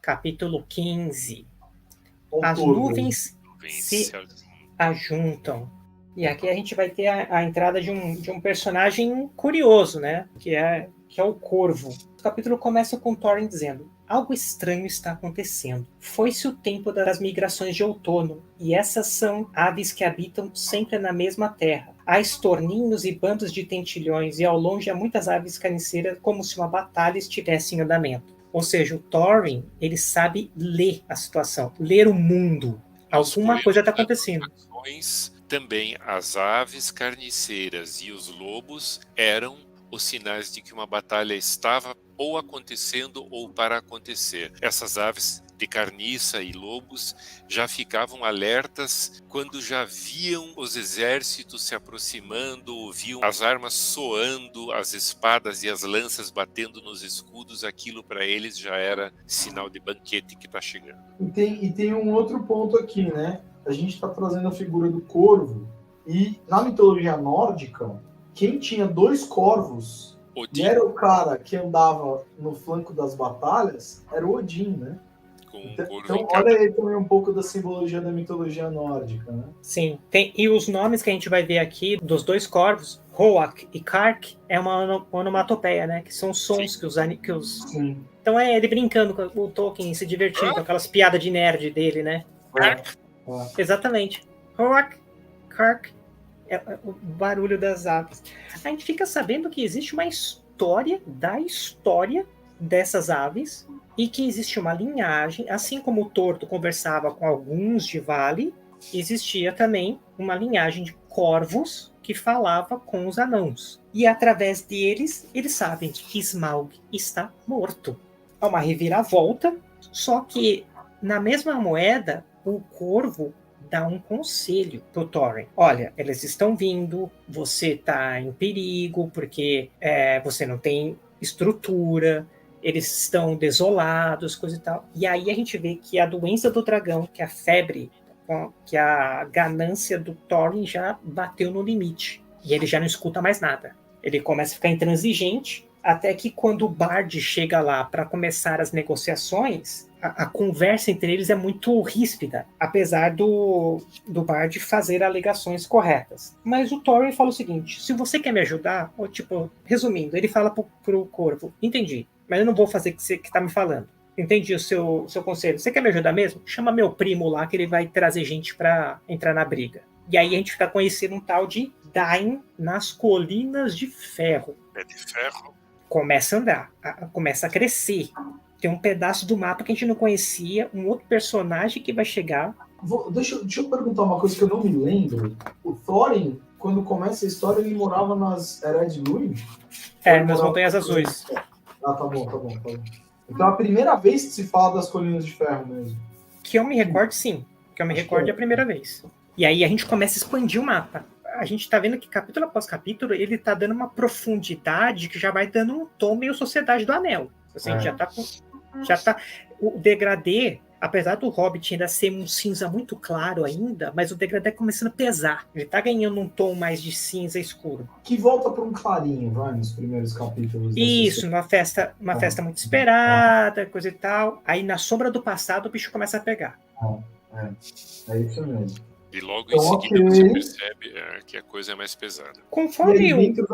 Capítulo 15. Com As tudo. nuvens se ajuntam. E aqui a gente vai ter a entrada de um personagem curioso, né? Que é o Corvo. O capítulo começa com Thorin dizendo: algo estranho está acontecendo. Foi-se o tempo das migrações de outono, e essas são aves que habitam sempre na mesma terra. Há estorninhos e bandos de tentilhões, e ao longe há muitas aves carniceiras, como se uma batalha estivesse em andamento. Ou seja, o Thorin, ele sabe ler a situação, ler o mundo. Alguma coisa está acontecendo. Também as aves carniceiras e os lobos eram os sinais de que uma batalha estava ou acontecendo ou para acontecer. Essas aves de carniça e lobos já ficavam alertas quando já viam os exércitos se aproximando, ouviam as armas soando, as espadas e as lanças batendo nos escudos. Aquilo para eles já era sinal de banquete que está chegando. E tem um outro ponto aqui, né? A gente está trazendo a figura do corvo, e na mitologia nórdica, quem tinha 2 corvos Odin. E era o cara que andava no flanco das batalhas, era o Odin, né? Então olha aí também um pouco da simbologia da mitologia nórdica, né? Sim, e os nomes que a gente vai ver aqui dos 2 corvos, Hoak e Kark, é uma onomatopeia, né? Que são sons que os... Sim. Então é ele brincando com o Tolkien, se divertindo com aquelas piadas de nerd dele, né? Exatamente. Hoak, Kark, é o barulho das aves. A gente fica sabendo que existe uma história dessas aves e que existe uma linhagem, assim como o Torto conversava com alguns de Vale, existia também uma linhagem de corvos que falava com os anãos. E através deles, eles sabem que Smaug está morto. É uma reviravolta, só que na mesma moeda, o corvo dá um conselho pro Thorin. Olha, eles estão vindo, você tá em perigo, porque você não tem estrutura, eles estão desolados, coisa e tal. E aí a gente vê que a doença do dragão, que a febre, que a ganância do Thorin já bateu no limite. E ele já não escuta mais nada. Ele começa a ficar intransigente, até que quando o Bard chega lá para começar as negociações, a conversa entre eles é muito ríspida, apesar do Bard fazer alegações corretas. Mas o Thorin fala o seguinte: se você quer me ajudar, ou tipo, resumindo, ele fala pro Corvo: entendi, mas eu não vou fazer o que você tá me falando. Entendi o seu conselho. Você quer me ajudar mesmo? Chama meu primo lá que ele vai trazer gente para entrar na briga. E aí a gente fica conhecendo um tal de Dain nas Colinas de Ferro. É de ferro. Começa a andar, começa a crescer. Tem um pedaço do mapa que a gente não conhecia, um outro personagem que vai chegar. Deixa eu perguntar uma coisa que eu não me lembro. O Thorin, quando começa a história, ele morava nas Ered Luin? Nas Montanhas Azuis. Ah, tá bom. Então a primeira vez que se fala das Colinas de Ferro mesmo. Que eu me recorde, sim. Que eu me recorde a primeira vez. E aí a gente começa a expandir o mapa. A gente tá vendo que capítulo após capítulo ele tá dando uma profundidade que já vai dando um tom meio Sociedade do Anel. Assim, já tá o degradê, apesar do Hobbit ainda ser um cinza muito claro ainda, mas o degradê é começando a pesar. Ele tá ganhando um tom mais de cinza escuro. Que volta para um clarinho, vai, nos primeiros capítulos. Isso, uma festa muito esperada, coisa e tal. Aí na sombra do passado o bicho começa a pegar. É isso mesmo. E logo em seguida você percebe que a coisa é mais pesada. Conforme e aí, dentro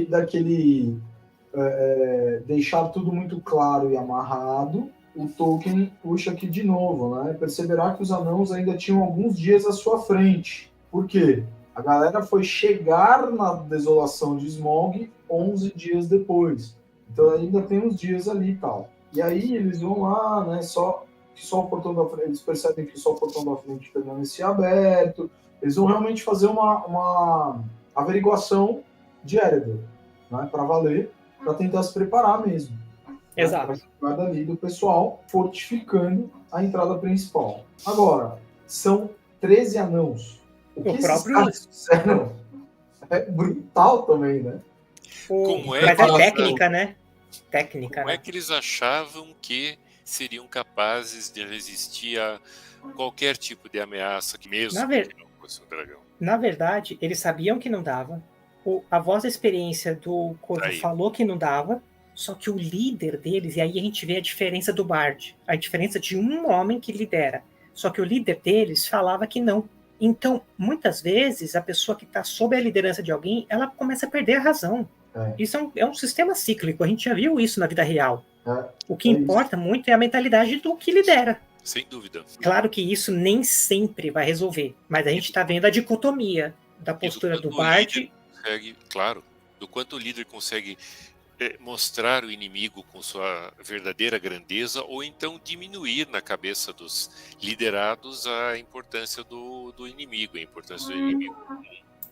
daquele deixar tudo muito claro e amarrado, o Tolkien puxa aqui de novo, né? Perceberá que os anãos ainda tinham alguns dias à sua frente. Por quê? A galera foi chegar na desolação de Smaug 11 dias depois. Então ainda tem uns dias ali e tal. E aí eles vão lá, né? Só o portão da frente, eles percebem que só o portão da frente permanecia aberto. Eles vão realmente fazer uma averiguação de Erebor, né? Para valer, para tentar se preparar mesmo. Exato. Para dali do pessoal fortificando a entrada principal. Agora, são 13 anãos. O que esses caras fizeram é brutal também, né? Mas é técnica, né? Como é que eles achavam que seriam capazes de resistir a qualquer tipo de ameaça, que mesmo que não fosse um dragão? Na verdade, eles sabiam que não dava. A voz da experiência do Corvo falou que não dava. Só que o líder deles, e aí a gente vê a diferença do Bard, a diferença de um homem que lidera. Só que o líder deles falava que não. Então, muitas vezes, a pessoa que está sob a liderança de alguém, ela começa a perder a razão. Isso é um sistema cíclico, a gente já viu isso na vida real. O que importa muito é a mentalidade do que lidera. Sem dúvida. Claro que isso nem sempre vai resolver, mas a gente está vendo a dicotomia da postura do Bard. Claro, do quanto o líder consegue mostrar o inimigo com sua verdadeira grandeza, ou então diminuir na cabeça dos liderados a importância do inimigo, a importância do inimigo.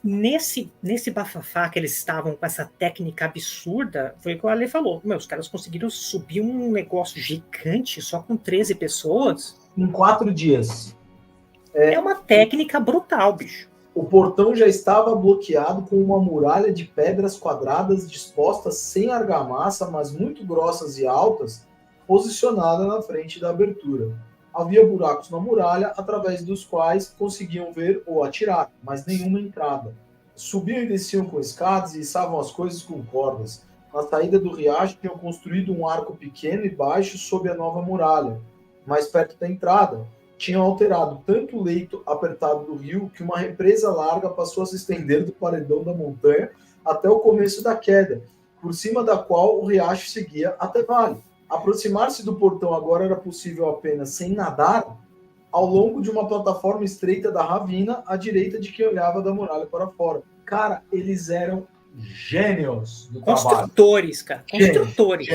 Nesse bafafá que eles estavam com essa técnica absurda, foi o que o Ale falou. Os caras conseguiram subir um negócio gigante só com 13 pessoas. Em 4 dias. É uma técnica brutal, bicho. O portão já estava bloqueado com uma muralha de pedras quadradas dispostas sem argamassa, mas muito grossas e altas, posicionada na frente da abertura. Havia buracos na muralha, através dos quais conseguiam ver ou atirar, mas nenhuma entrada. Subiam e desciam com escadas e içavam as coisas com cordas. Na saída do riacho, tinham construído um arco pequeno e baixo sob a nova muralha, mais perto da entrada. Tinham alterado tanto o leito apertado do rio que uma represa larga passou a se estender do paredão da montanha até o começo da queda, por cima da qual o riacho seguia até vale. Aproximar-se do portão agora era possível apenas sem nadar, ao longo de uma plataforma estreita da ravina, à direita de quem olhava da muralha para fora. Cara, eles eram gênios do construtores, cara. Construtores.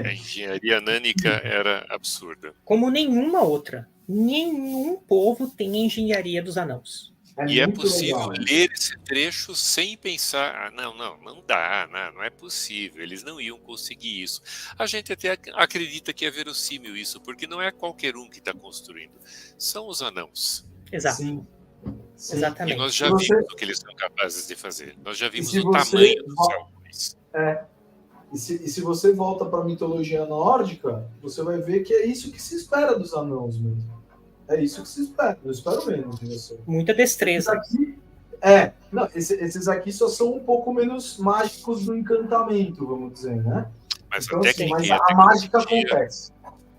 A engenharia nânica era absurda. Como nenhuma outra. Nenhum povo tem a engenharia dos anãos. E é possível ler esse trecho sem pensar, não dá, não é possível, eles não iam conseguir isso. A gente até acredita que é verossímil isso, porque não é qualquer um que está construindo, são os anãos. Exato. Sim. Exatamente. E nós já vimos o que eles são capazes de fazer, nós já vimos o tamanho dos salões. E se você volta para a mitologia nórdica, você vai ver que é isso que se espera dos anãos mesmo. É isso que se espera. Eu espero mesmo de você. Muita destreza. Esses aqui só são um pouco menos mágicos do encantamento, vamos dizer, né? Mas, então, mas a mágica acontece.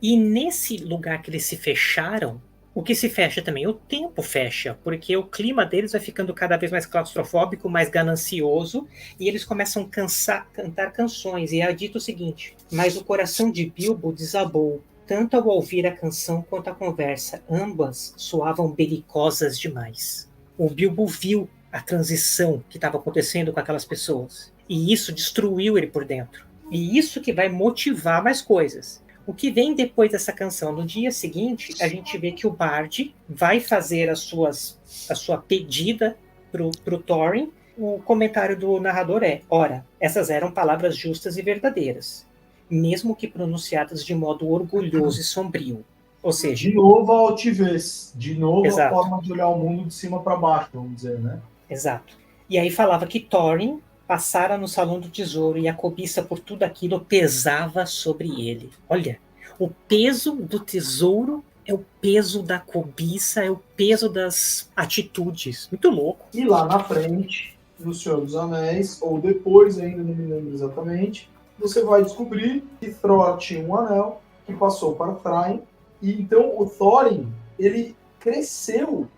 E nesse lugar que eles se fecharam, o que se fecha também? O tempo fecha, porque o clima deles vai ficando cada vez mais claustrofóbico, mais ganancioso, e eles começam a cantar canções. E é dito o seguinte: mas o coração de Bilbo desabou, tanto ao ouvir a canção quanto a conversa. Ambas soavam belicosas demais. O Bilbo viu a transição que estava acontecendo com aquelas pessoas. E isso destruiu ele por dentro. E isso que vai motivar mais coisas. O que vem depois dessa canção? No dia seguinte, a gente vê que o Bard vai fazer a sua pedida pro Thorin. O comentário do narrador é: ora, essas eram palavras justas e verdadeiras, mesmo que pronunciadas de modo orgulhoso e sombrio. Ou seja, de novo a altivez, de novo exato. A forma de olhar o mundo de cima para baixo, vamos dizer, né? Exato. E aí falava que Thorin passara no Salão do Tesouro e a cobiça por tudo aquilo pesava sobre ele. Olha, o peso do tesouro é o peso da cobiça, é o peso das atitudes. Muito louco. E lá na frente, no Senhor dos Anéis, ou depois ainda, não me lembro exatamente, você vai descobrir que Thror tinha um anel que passou para Thrain, e então o Thorin, ele cresceu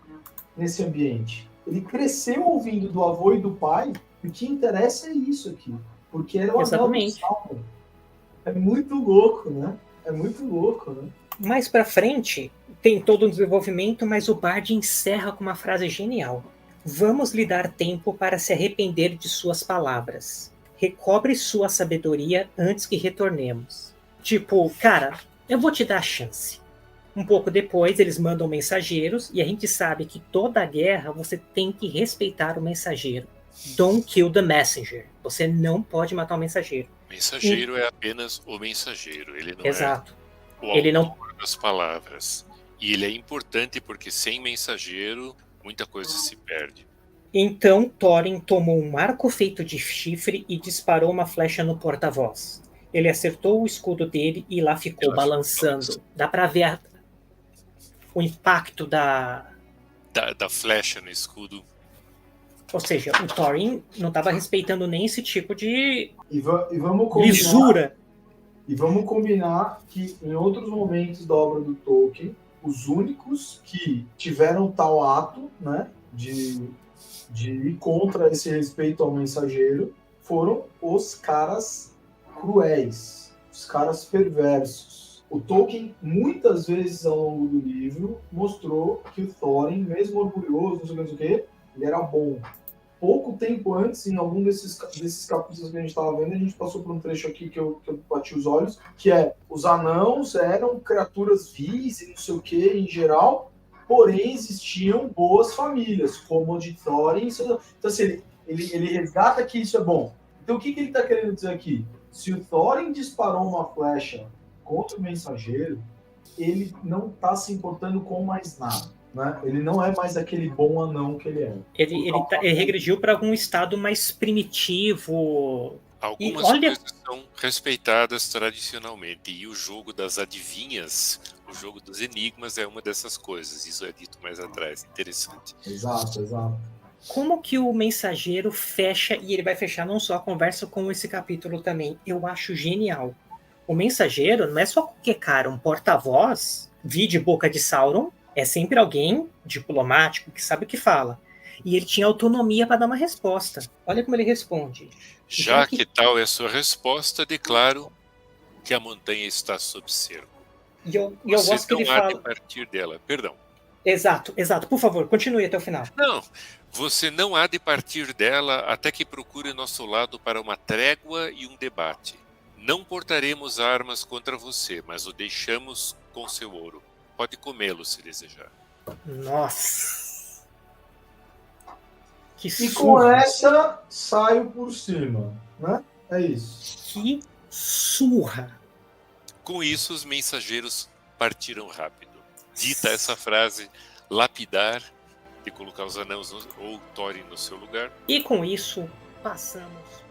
nesse ambiente. Ele cresceu ouvindo do avô e do pai. O que interessa é isso aqui, porque era o anel do Sauron. É muito louco, né? É muito louco, né? Mais pra frente, tem todo um desenvolvimento, mas o Bard encerra com uma frase genial. Vamos lhe dar tempo para se arrepender de suas palavras. Recobre sua sabedoria antes que retornemos. Tipo, cara, eu vou te dar a chance. Um pouco depois, eles mandam mensageiros, e a gente sabe que toda guerra você tem que respeitar o mensageiro. Don't kill the messenger. Você não pode matar o mensageiro. O mensageiro é apenas o mensageiro. Ele não Exato. é o autor das palavras. E ele é importante porque sem mensageiro, muita coisa se perde. Então Thorin tomou um arco feito de chifre e disparou uma flecha no porta-voz. Ele acertou o escudo dele e lá ficou balançando. Dá pra ver o impacto da flecha no escudo. Ou seja, o Thorin não estava respeitando nem esse tipo de E vamos combinar, lisura. E vamos combinar que em outros momentos da obra do Tolkien, os únicos que tiveram tal ato, né, de ir contra esse respeito ao mensageiro foram os caras cruéis, os caras perversos. O Tolkien, muitas vezes ao longo do livro, mostrou que o Thorin, mesmo orgulhoso, não sei o que, ele era bom. Pouco tempo antes, em algum desses capítulos que a gente estava vendo, a gente passou por um trecho aqui que eu bati os olhos, que é, os anãos eram criaturas vis e não sei o que, em geral, porém existiam boas famílias, como a de Thorin. Então, assim, ele resgata que isso é bom. Então, o que ele está querendo dizer aqui? Se o Thorin disparou uma flecha contra o mensageiro, ele não está se importando com mais nada. Né? Ele não é mais aquele bom anão que ele é. Ele regrediu para algum estado mais primitivo. Algumas coisas são respeitadas tradicionalmente, e o jogo das adivinhas, o jogo dos enigmas é uma dessas coisas. Isso é dito mais atrás. Interessante. Exato. Como que o mensageiro fecha, e ele vai fechar não só a conversa com esse capítulo também, eu acho genial. O mensageiro não é só qualquer cara, um porta-voz, vide boca de Sauron, é sempre alguém diplomático que sabe o que fala. E ele tinha autonomia para dar uma resposta. Olha como ele responde. Já que tal é a sua resposta, declaro que a montanha está sob cerco. E eu gosto que ele fala... de partir dela. Perdão. Exato. Por favor, continue até o final. Não, você não há de partir dela até que procure nosso lado para uma trégua e um debate. Não portaremos armas contra você, mas o deixamos com seu ouro. Pode comê-lo se desejar. Nossa! Que e surra. com essa, saio por cima, né? É isso. Que surra! Com isso, os mensageiros partiram rápido. Dita essa frase lapidar de colocar os anãos ou Thorin no seu lugar. E com isso, passamos